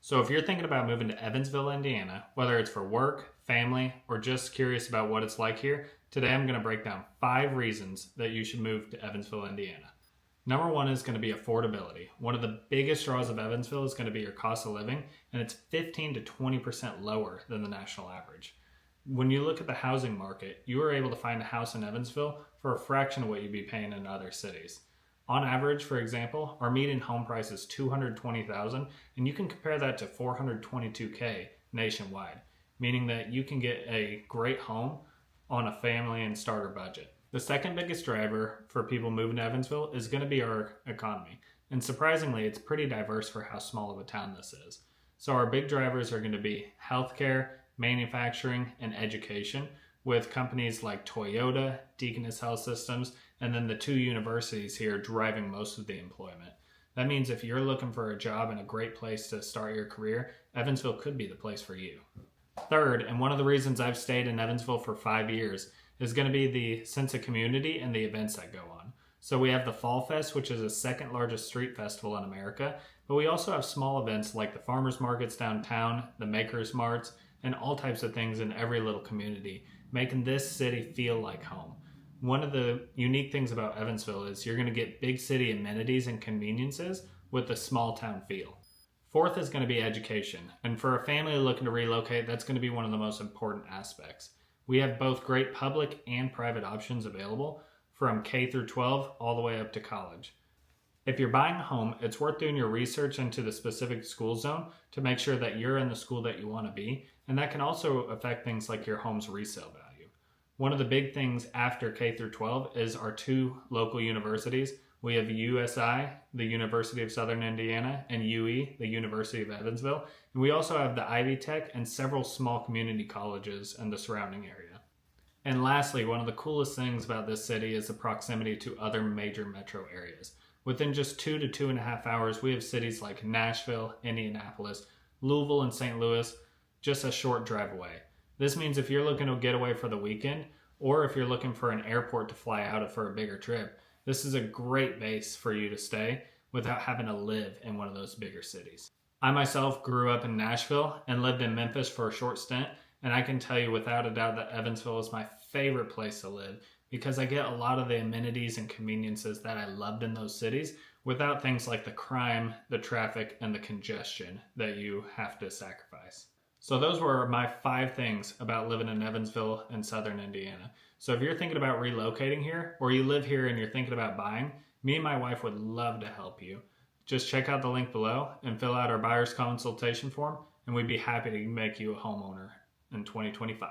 So if you're thinking about moving to Evansville, Indiana, whether it's for work, family, or just curious about what it's like here, today I'm going to break down 5 reasons that you should move to Evansville, Indiana. Number 1 is going to be affordability. One of the biggest draws of Evansville is going to be your cost of living, and it's 15 to 20% lower than the national average. When you look at the housing market, you are able to find a house in Evansville for a fraction of what you'd be paying in other cities. On average, for example, our median home price is $220,000, and you can compare that to $422K nationwide, meaning that you can get a great home on a family and starter budget. The second biggest driver for people moving to Evansville is going to be our economy, and surprisingly, it's pretty diverse for how small of a town this is. So our big drivers are going to be healthcare, manufacturing, and education, with companies like Toyota, Deaconess Health Systems, and then the 2 universities here driving most of the employment. That means if you're looking for a job and a great place to start your career, Evansville could be the place for you. Third, and one of the reasons I've stayed in Evansville for 5 years, is going to be the sense of community and the events that go on. So we have the Fall Fest, which is the second largest street festival in America, but we also have small events like the farmers markets downtown, the makers marts, and all types of things in every little community, making this city feel like home. One of the unique things about Evansville is you're going to get big city amenities and conveniences with a small town feel. Fourth is going to be education, and for a family looking to relocate, that's going to be one of the most important aspects. We have both great public and private options available from K through 12 all the way up to college. If you're buying a home, it's worth doing your research into the specific school zone to make sure that you're in the school that you want to be, and that can also affect things like your home's resale value. One of the big things after K through 12 is our 2 local universities. We have USI, the University of Southern Indiana, and UE, the University of Evansville, and we also have the Ivy Tech and several small community colleges in the surrounding area. And lastly, one of the coolest things about this city is the proximity to other major metro areas. Within just 2 to 2.5 hours, we have cities like Nashville, Indianapolis, Louisville, and St. Louis, just a short drive away. This means if you're looking to get away for the weekend, or if you're looking for an airport to fly out of for a bigger trip, this is a great base for you to stay without having to live in one of those bigger cities. I myself grew up in Nashville and lived in Memphis for a short stint, and I can tell you without a doubt that Evansville is my favorite place to live because I get a lot of the amenities and conveniences that I loved in those cities without things like the crime, the traffic, and the congestion that you have to sacrifice. So those were my 5 things about living in Evansville and Southern Indiana. So if you're thinking about relocating here, or you live here and you're thinking about buying, me and my wife would love to help you. Just check out the link below and fill out our buyer's consultation form, and we'd be happy to make you a homeowner in 2025.